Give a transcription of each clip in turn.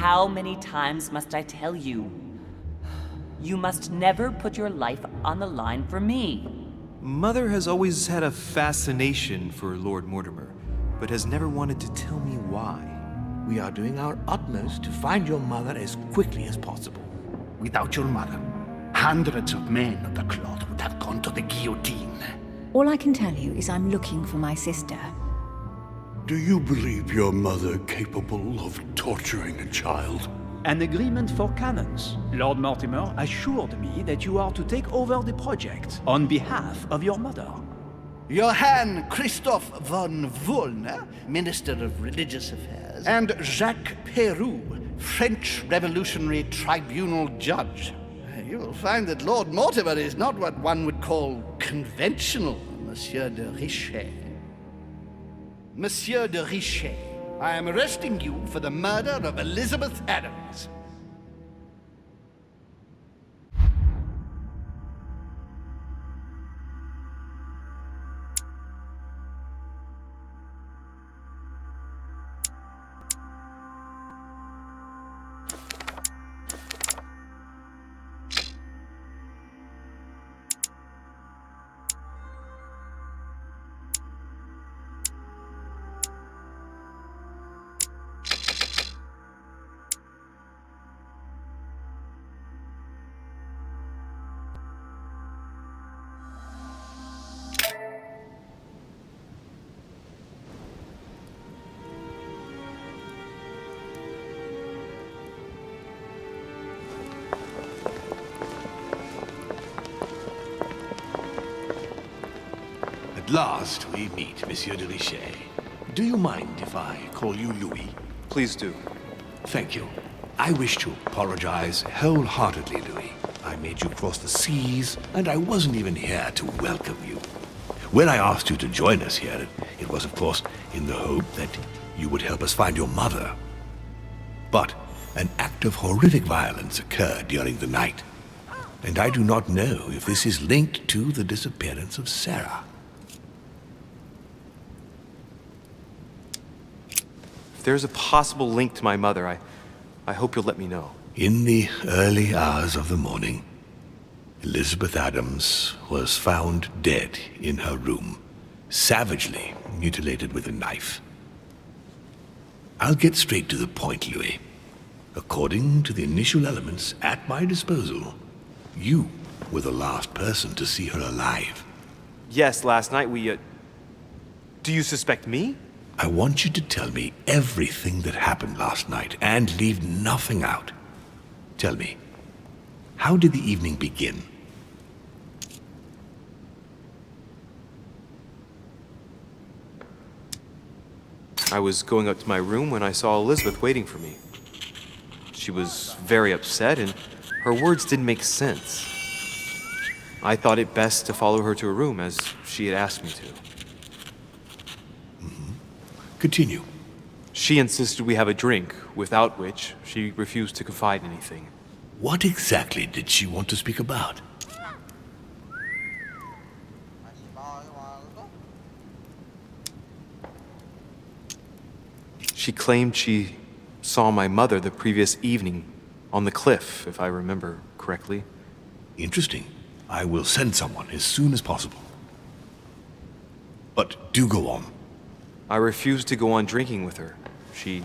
how many times must I tell you? You must never put your life on the line for me. Mother has always had a fascination for Lord Mortimer, but has never wanted to tell me why. We are doing our utmost to find your mother as quickly as possible. Without your mother, hundreds of men of the cloth would have gone to the guillotine. All I can tell you is I'm looking for my sister. Do you believe your mother capable of torturing a child? An agreement for cannons. Lord Mortimer assured me that you are to take over the project on behalf of your mother. Johann Christoph von Wollner, Minister of Religious Affairs, and Jacques Peroux, French Revolutionary Tribunal Judge. You will find that Lord Mortimer is not what one would call conventional, Monsieur de Richet. Monsieur de Richet, I am arresting you for the murder of Elizabeth Adams. At last we meet, Monsieur de Richet. Do you mind if I call you Louis? Please do. Thank you. I wish to apologize wholeheartedly, Louis. I made you cross the seas, and I wasn't even here to welcome you. When I asked you to join us here, it was, of course, in the hope that you would help us find your mother. But an act of horrific violence occurred during the night, and I do not know if this is linked to the disappearance of Sarah. If there's a possible link to my mother, I hope you'll let me know. In the early hours of the morning, Elizabeth Adams was found dead in her room, savagely mutilated with a knife. I'll get straight to the point, Louis. According to the initial elements at my disposal, you were the last person to see her alive. Yes, last night Do you suspect me? I want you to tell me everything that happened last night and leave nothing out. Tell me, how did the evening begin? I was going up to my room when I saw Elizabeth waiting for me. She was very upset, and her words didn't make sense. I thought it best to follow her to her room, as she had asked me to. Continue. She insisted we have a drink, without which she refused to confide in anything. What exactly did she want to speak about? She claimed she saw my mother the previous evening on the cliff, if I remember correctly. Interesting. I will send someone as soon as possible. But do go on. I refused to go on drinking with her. She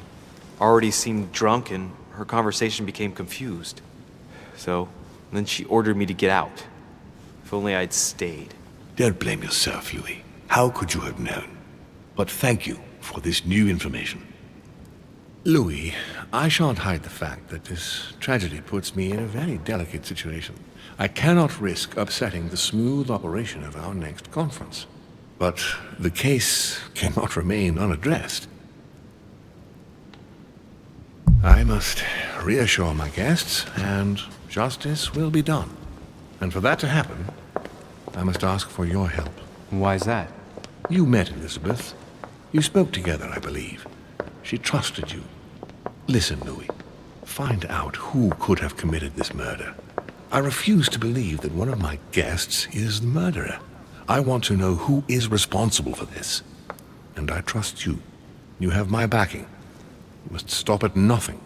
already seemed drunk, and her conversation became confused. So, then she ordered me to get out. If only I'd stayed. Don't blame yourself, Louis. How could you have known? But thank you for this new information. Louis, I shan't hide the fact that this tragedy puts me in a very delicate situation. I cannot risk upsetting the smooth operation of our next conference. But the case cannot remain unaddressed. I must reassure my guests, and justice will be done. And for that to happen, I must ask for your help. Why is that? You met Elizabeth. You spoke together, I believe. She trusted you. Listen, Louis. Find out who could have committed this murder. I refuse to believe that one of my guests is the murderer. I want to know who is responsible for this. And I trust you. You have my backing. You must stop at nothing.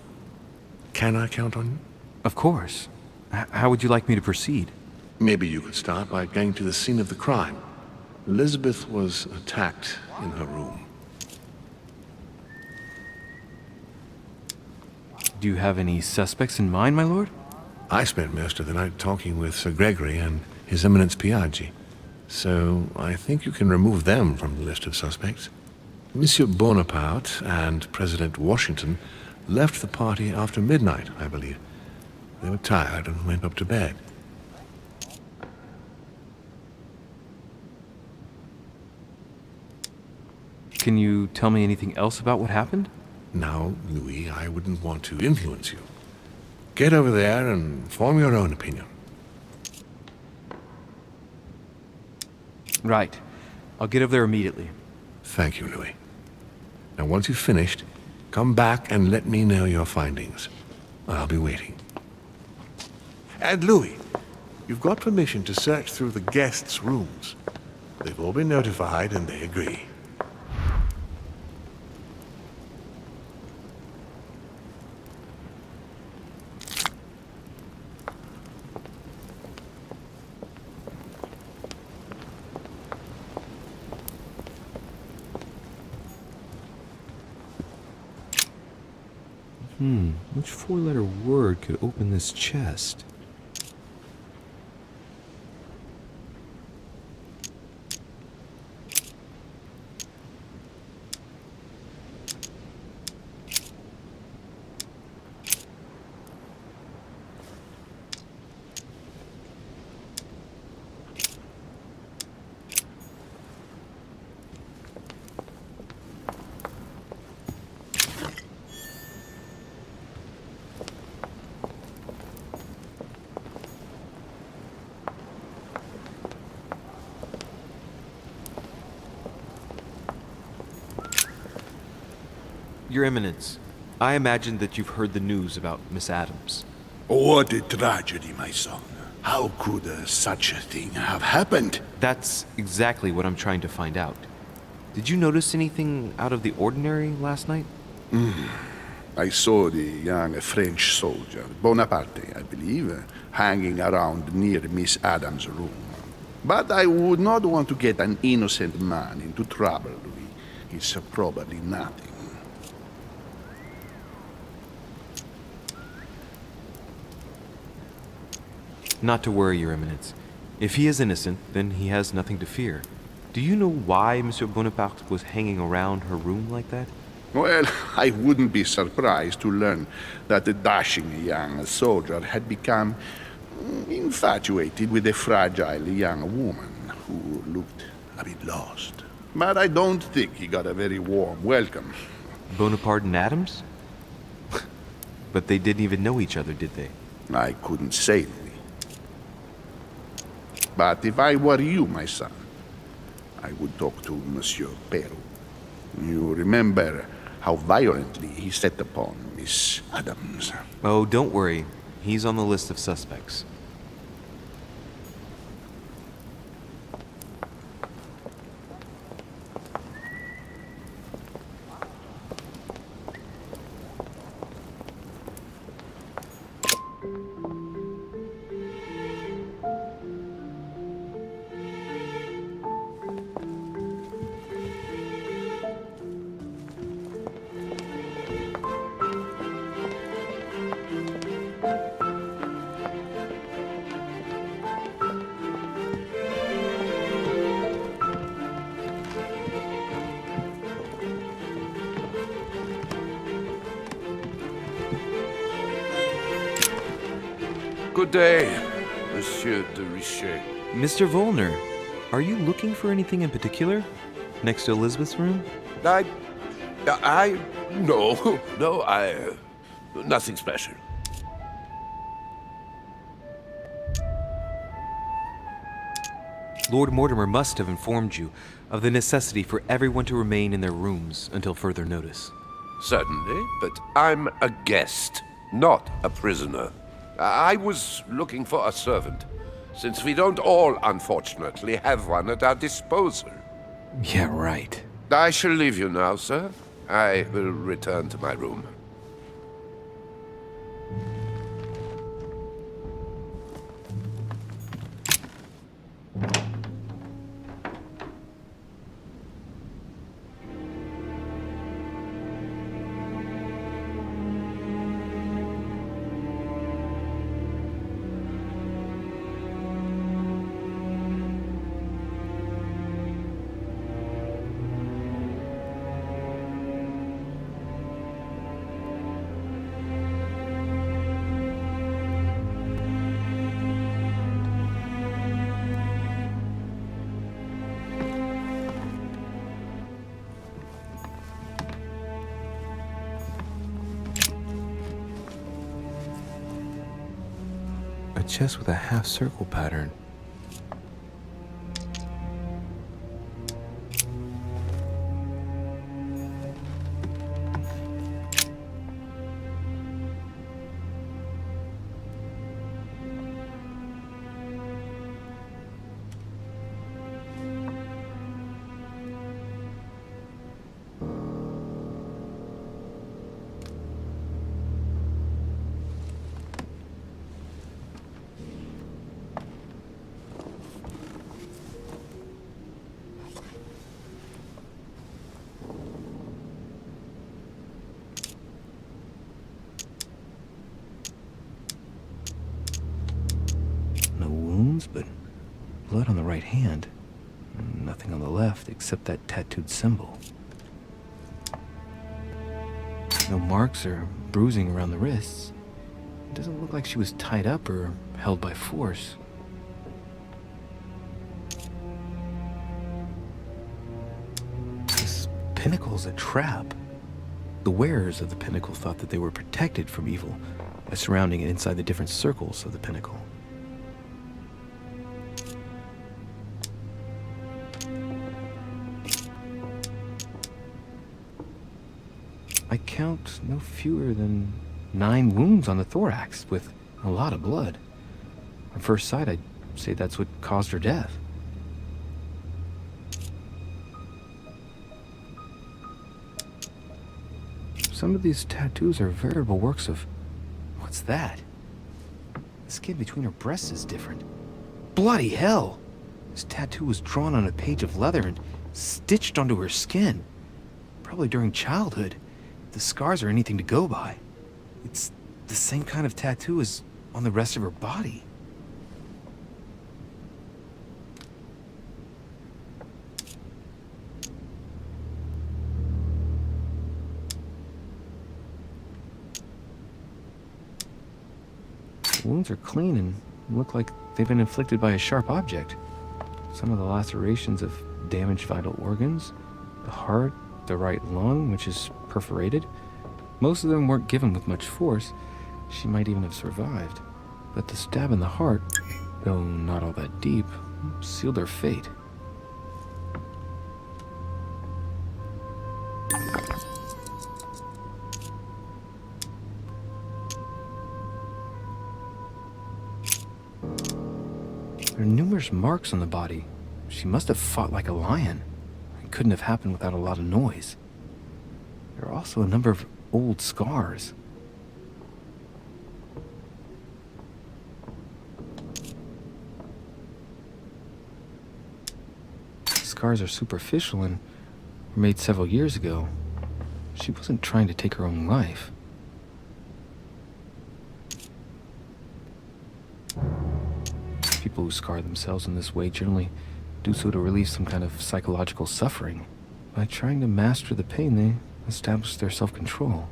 Can I count on you? Of course. How would you like me to proceed? Maybe you could start by going to the scene of the crime. Elizabeth was attacked in her room. Do you have any suspects in mind, my lord? I spent most of the night talking with Sir Gregory and His Eminence Piaggi, so I think you can remove them from the list of suspects. Monsieur Bonaparte and President Washington left the party after midnight, I believe. They were tired and went up to bed. Can you tell me anything else about what happened? Now, Louis, I wouldn't want to influence you. Get over there and form your own opinion. Right. I'll get over there immediately. Thank you, Louis. Now, once you've finished, come back and let me know your findings. I'll be waiting. And Louis, you've got permission to search through the guests' rooms. They've all been notified and they agree. Which four-letter word could open this chest? Your Eminence, I imagine that you've heard the news about Miss Adams. What a tragedy, my son. How could such a thing have happened? That's exactly what I'm trying to find out. Did you notice anything out of the ordinary last night? I saw the young French soldier, Bonaparte, I believe, hanging around near Miss Adams' room. But I would not want to get an innocent man into trouble, Louis. It's probably nothing. Not to worry, Your Eminence. If he is innocent, then he has nothing to fear. Do you know why Monsieur Bonaparte was hanging around her room like that? Well, I wouldn't be surprised to learn that the dashing young soldier had become infatuated with a fragile young woman who looked a bit lost. But I don't think he got a very warm welcome. Bonaparte and Adams? But they didn't even know each other, did they? I couldn't say, Louis. But if I were you, my son, I would talk to Monsieur Peru. You remember how violently he set upon Miss Adams. Oh, don't worry. He's on the list of suspects. Good day, Monsieur de Richet. Mr. Volner, are you looking for anything in particular? Next to Elizabeth's room? No, nothing special. Lord Mortimer must have informed you of the necessity for everyone to remain in their rooms until further notice. Certainly, but I'm a guest, not a prisoner. I was looking for a servant, since we don't all, unfortunately, have one at our disposal. Yeah, right. I shall leave you now, sir. I will return to my room. A chest with a half-circle pattern. No wounds, but blood on the right hand. Nothing on the left except that tattooed symbol. No marks or bruising around the wrists. It doesn't look like she was tied up or held by force. This pinnacle's a trap. The wearers of the pinnacle thought that they were protected from evil by surrounding it inside the different circles of the pinnacle. I count no fewer than 9 wounds on the thorax, with a lot of blood. On first sight, I'd say that's what caused her death. Some of these tattoos are veritable works of... What's that? The skin between her breasts is different. Bloody hell! This tattoo was drawn on a page of leather and stitched onto her skin. Probably during childhood. The scars are anything to go by. It's the same kind of tattoo as on the rest of her body. The wounds are clean and look like they've been inflicted by a sharp object. Some of the lacerations have damaged vital organs, the heart, the right lung, which is perforated. Most of them weren't given with much force. She might even have survived. But the stab in the heart, though not all that deep, sealed her fate. There are numerous marks on the body. She must have fought like a lion. It couldn't have happened without a lot of noise. There are also a number of old scars. The scars are superficial and were made several years ago. She wasn't trying to take her own life. People who scar themselves in this way generally do so to relieve some kind of psychological suffering. By trying to master the pain, they establish their self-control.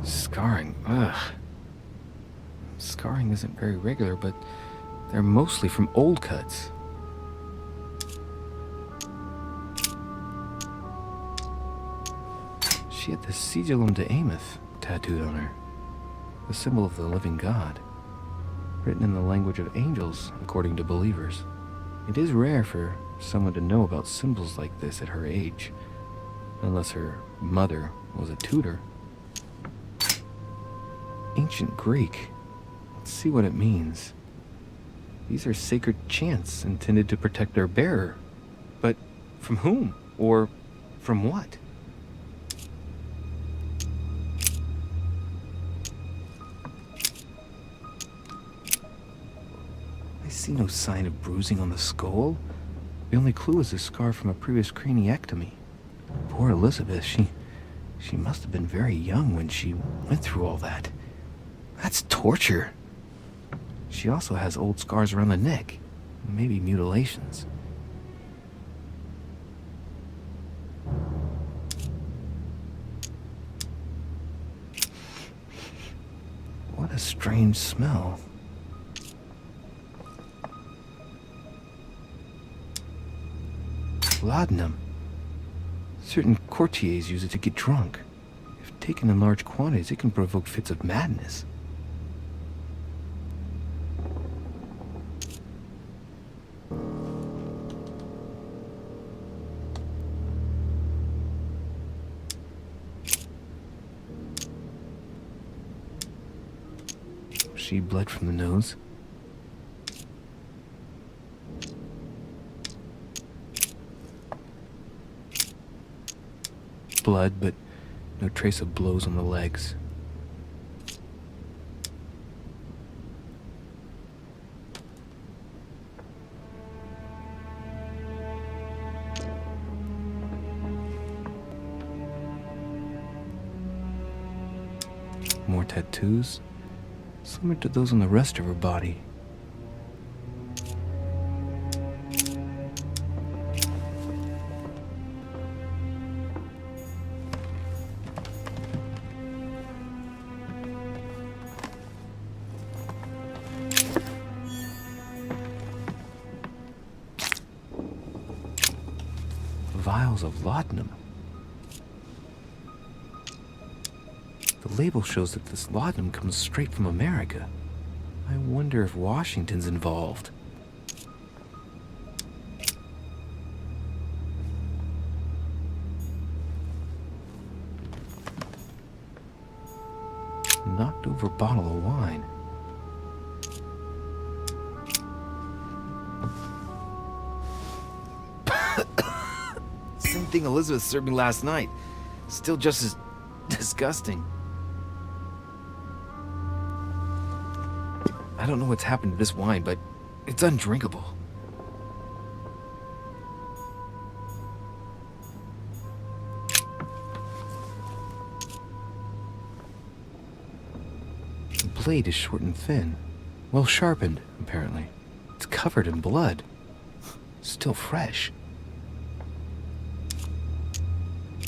Scarring, ugh. Scarring isn't very regular, but they're mostly from old cuts. She had the Sigillum de Ameth tattooed on her, the symbol of the living God, written in the language of angels, according to believers. It is rare for someone to know about symbols like this at her age, unless her mother was a tutor. Ancient Greek. Let's see what it means. These are sacred chants intended to protect their bearer. But from whom? Or from what? I see no sign of bruising on the skull. The only clue is a scar from a previous craniectomy. Poor Elizabeth, she must have been very young when she went through all that. That's torture. She also has old scars around the neck, maybe mutilations. What a strange smell. Laudanum. Certain courtiers use it to get drunk. If taken in large quantities, it can provoke fits of madness. She bled from the nose. Blood, but no trace of blows on the legs. More tattoos, similar to those on the rest of her body. Vials of laudanum. The label shows that this laudanum comes straight from America. I wonder if Washington's involved. Knocked over bottle of wine. Same thing Elizabeth served me last night. Still just as disgusting. I don't know what's happened to this wine, but it's undrinkable. The blade is short and thin. Well sharpened, apparently. It's covered in blood. Still fresh.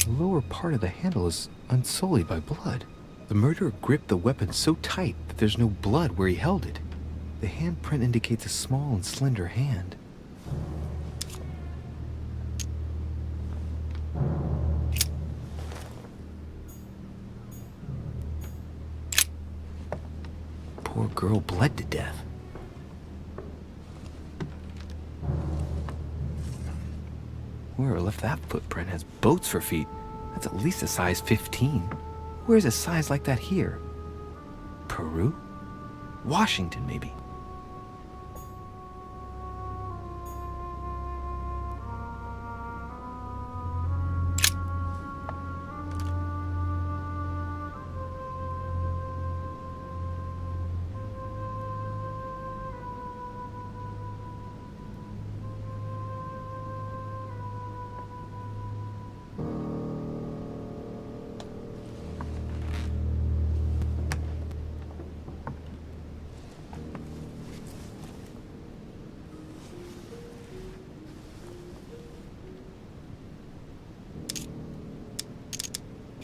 The lower part of the handle is unsullied by blood. The murderer gripped the weapon so tight that there's no blood where he held it. The handprint indicates a small and slender hand. Poor girl bled to death. Whoever left that footprint has boats for feet. That's at least a size 15. Where's a size like that here? Peru? Washington, maybe.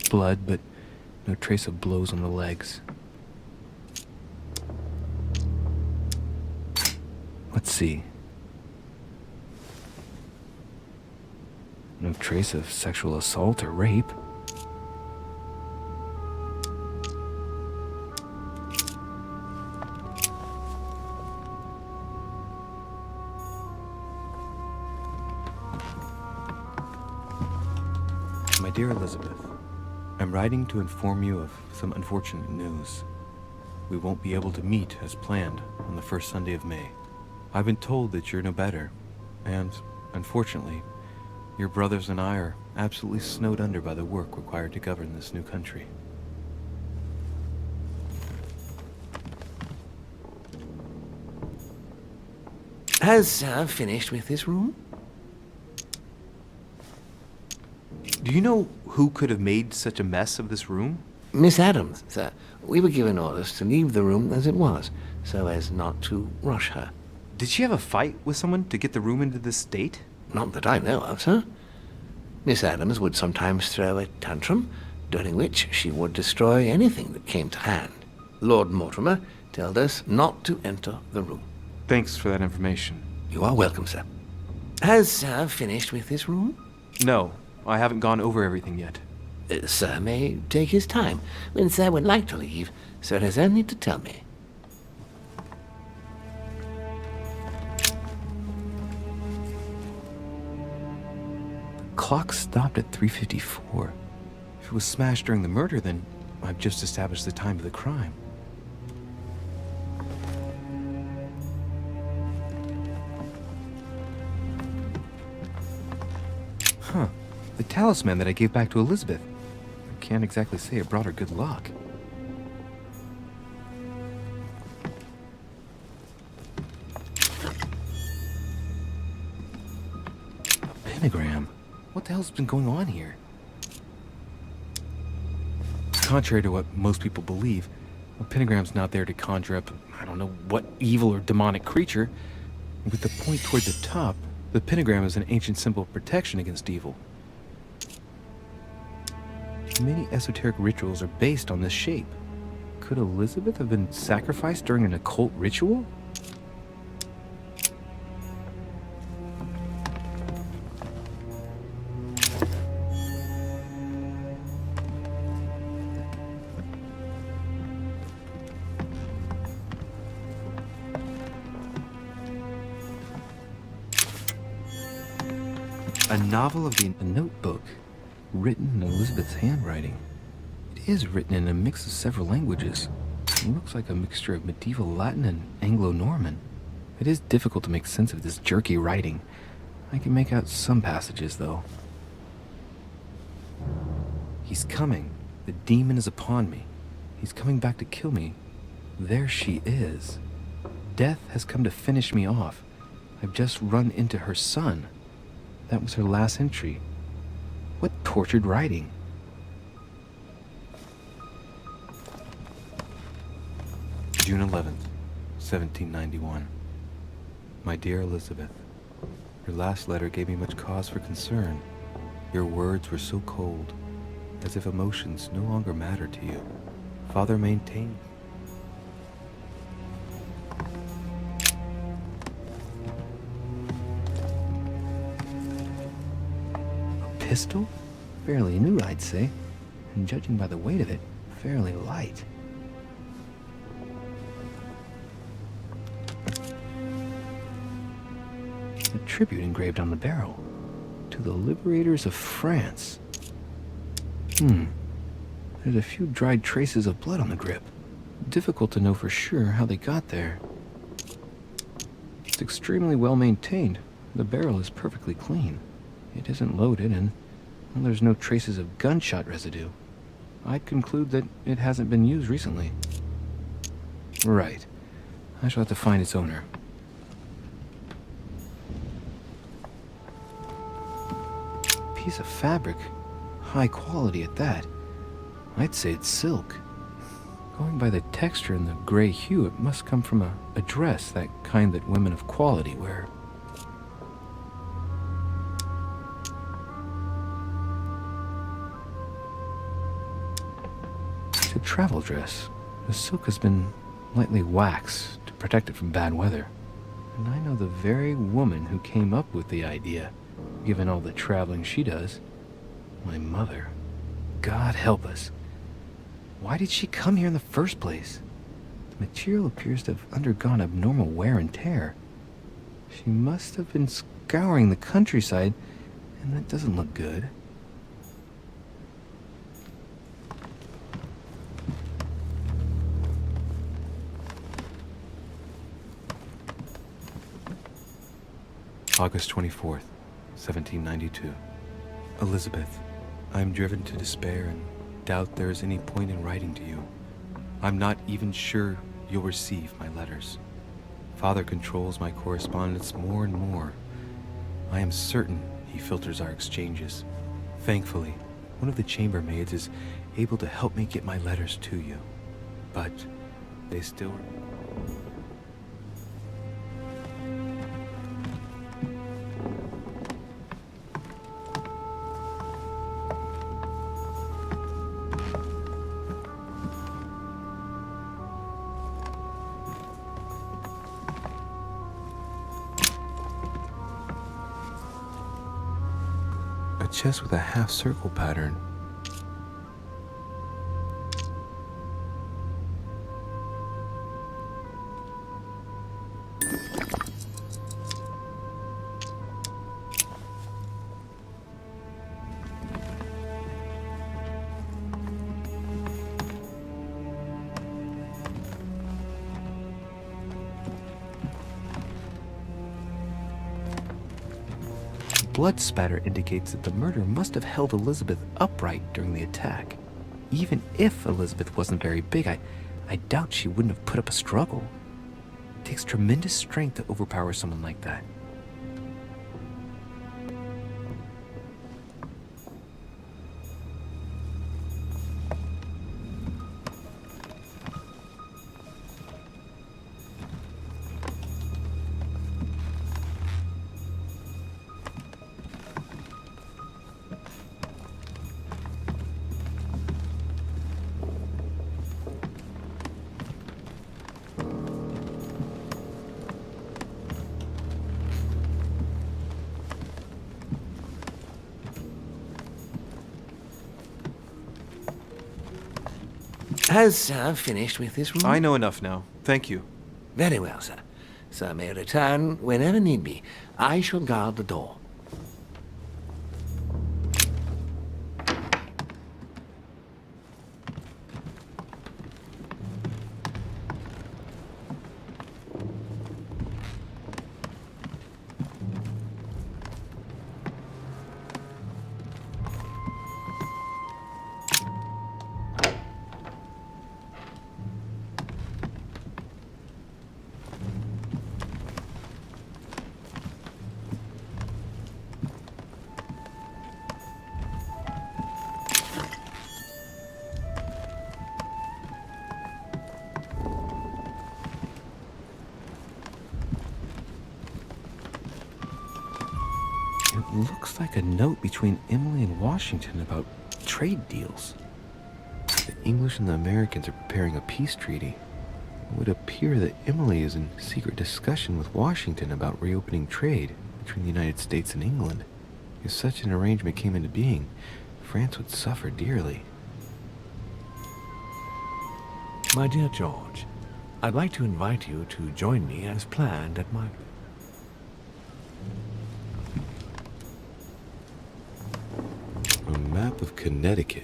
Blood, but no trace of blows on the legs. Let's see. No trace of sexual assault or rape. My dear Elizabeth, I'm writing to inform you of some unfortunate news. We won't be able to meet as planned on the first Sunday of May. I've been told that you're no better, and, unfortunately, your brothers and I are absolutely snowed under by the work required to govern this new country. Has Sir finished with this room? Do you know who could have made such a mess of this room? Miss Adams, sir. We were given orders to leave the room as it was, so as not to rush her. Did she have a fight with someone to get the room into this state? Not that I know of, sir. Miss Adams would sometimes throw a tantrum, during which she would destroy anything that came to hand. Lord Mortimer told us not to enter the room. Thanks for that information. You are welcome, sir. Has Sir finished with this room? No, I haven't gone over everything yet. Sir may take his time. When Sir would like to leave, Sir has only to tell me. Clock stopped at 3:54. If it was smashed during the murder, then I've just established the time of the crime. Huh. The talisman that I gave back to Elizabeth. I can't exactly say it brought her good luck. A pentagram? What the hell's been going on here? Contrary to what most people believe, a pentagram's not there to conjure up, I don't know what evil or demonic creature. With the point toward the top, the pentagram is an ancient symbol of protection against evil. Many esoteric rituals are based on this shape. Could Elizabeth have been sacrificed during an occult ritual? A novel of a notebook, written in Elizabeth's handwriting. It is written in a mix of several languages. It looks like a mixture of medieval Latin and Anglo-Norman. It is difficult to make sense of this jerky writing. I can make out some passages, though. He's coming. The demon is upon me. He's coming back to kill me. There she is. Death has come to finish me off. I've just run into her son. That was her last entry. What tortured writing. June 11th, 1791. My dear Elizabeth, your last letter gave me much cause for concern. Your words were so cold, as if emotions no longer mattered to you. Father maintained. Pistol? Fairly new, I'd say, and judging by the weight of it, fairly light. A tribute engraved on the barrel to the liberators of France. There's a few dried traces of blood on the grip. Difficult to know for sure how they got there. It's extremely well maintained. The barrel is perfectly clean. It isn't loaded, and well, there's no traces of gunshot residue. I'd conclude that it hasn't been used recently. Right. I shall have to find its owner. Piece of fabric. High quality at that. I'd say it's silk. Going by the texture and the gray hue, it must come from a dress, that kind that women of quality wear. A travel dress. The silk has been lightly waxed to protect it from bad weather. And I know the very woman who came up with the idea, given all the traveling she does. My mother. God help us. Why did she come here in the first place? The material appears to have undergone abnormal wear and tear. She must have been scouring the countryside, and that doesn't look good. August 24th, 1792. Elizabeth, I am driven to despair and doubt there is any point in writing to you. I'm not even sure you'll receive my letters. Father controls my correspondence more and more. I am certain he filters our exchanges. Thankfully, one of the chambermaids is able to help me get my letters to you. But they still... A chest with a half-circle pattern. blood spatter indicates that the murderer must have held Elizabeth upright during the attack. Even if Elizabeth wasn't very big, I doubt she wouldn't have put up a struggle. It takes tremendous strength to overpower someone like that. Has Sir finished with this room? I know enough now. Thank you. Very well, sir. Sir may return whenever need be. I shall guard the door. It looks like a note between Emily and Washington about trade deals. The English and the Americans are preparing a peace treaty. It would appear that Emily is in secret discussion with Washington about reopening trade between the United States and England. If such an arrangement came into being, France would suffer dearly. My dear George, I'd like to invite you to join me as planned at my... A map of Connecticut.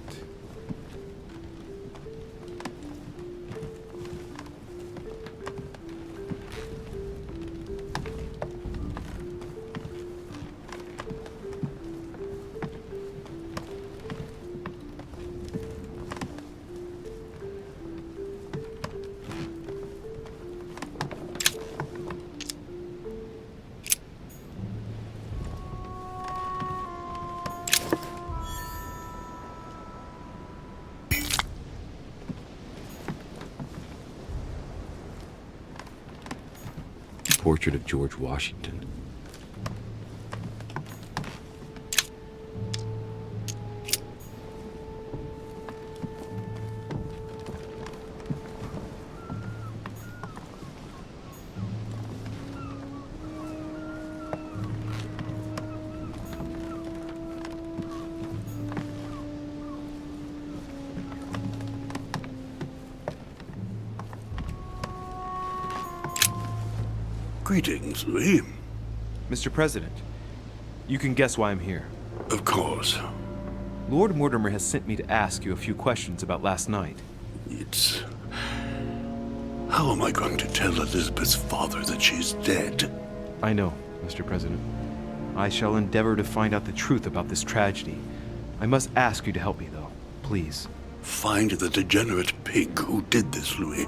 Portrait of George Washington. Greetings, Louis. Mr. President, you can guess why I'm here. Of course. Lord Mortimer has sent me to ask you a few questions about last night. It's... How am I going to tell Elizabeth's father that she's dead? I know, Mr. President. I shall endeavor to find out the truth about this tragedy. I must ask you to help me, though. Please. Find the degenerate pig who did this, Louis.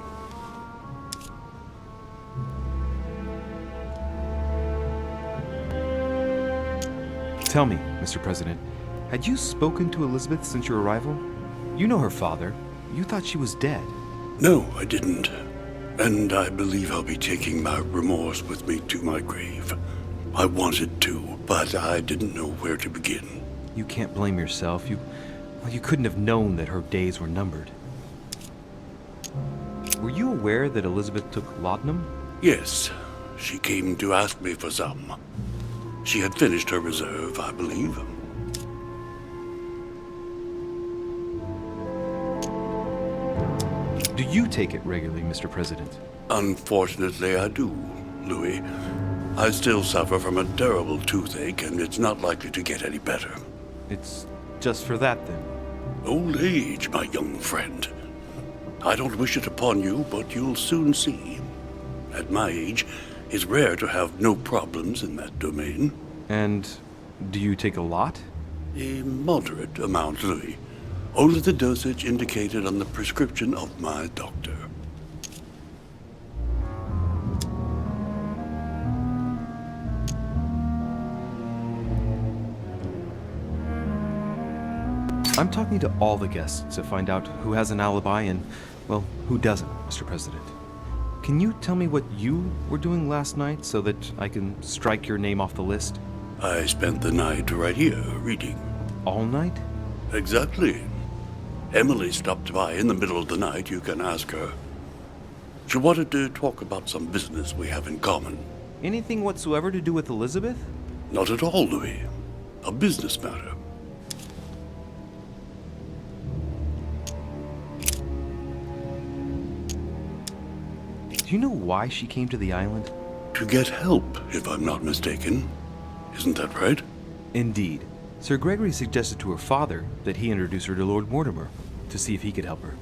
Tell me, Mr. President, had you spoken to Elizabeth since your arrival? You know her father. You thought she was dead. No, I didn't. And I believe I'll be taking my remorse with me to my grave. I wanted to, but I didn't know where to begin. You can't blame yourself. You couldn't have known that her days were numbered. Were you aware that Elizabeth took laudanum? Yes, she came to ask me for some. She had finished her reserve, I believe. Do you take it regularly, Mr. President? Unfortunately, I do, Louis. I still suffer from a terrible toothache, and it's not likely to get any better. It's just for that, then? Old age, my young friend. I don't wish it upon you, but you'll soon see. At my age, it's rare to have no problems in that domain. And Do you take a lot? A moderate amount, Louis. Only the dosage indicated on the prescription of my doctor. I'm talking to all the guests to find out who has an alibi and, well, who doesn't, Mr. President. Can you tell me what you were doing last night so that I can strike your name off the list? I spent the night right here, reading. All night? Exactly. Emily stopped by in the middle of the night, you can ask her. She wanted to talk about some business we have in common. Anything whatsoever to do with Elizabeth? Not at all, Louis. A business matter. Do you know why she came to the island? To get help, if I'm not mistaken. Isn't that right? Indeed. Sir Gregory suggested to her father that he introduce her to Lord Mortimer to see if he could help her.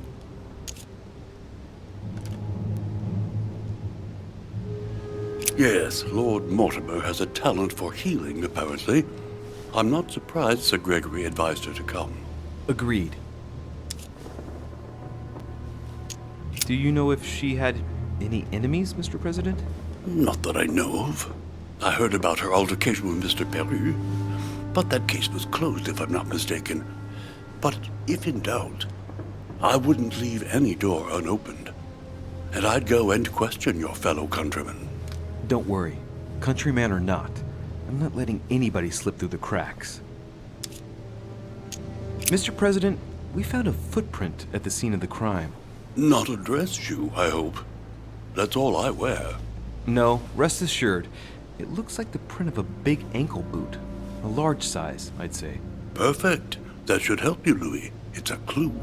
Yes, Lord Mortimer has a talent for healing, apparently. I'm not surprised Sir Gregory advised her to come. Agreed. Do you know if she had any enemies, Mr. President? Not that I know of. I heard about her altercation with Mr. Peru, but that case was closed, if I'm not mistaken. But if in doubt, I wouldn't leave any door unopened, and I'd go and question your fellow countrymen. Don't worry. Countryman or not, I'm not letting anybody slip through the cracks. Mr. President, we found a footprint at the scene of the crime. Not a dress shoe, I hope. That's all I wear. No, rest assured. It looks like the print of a big ankle boot. A large size, I'd say. Perfect. That should help you, Louis. It's a clue.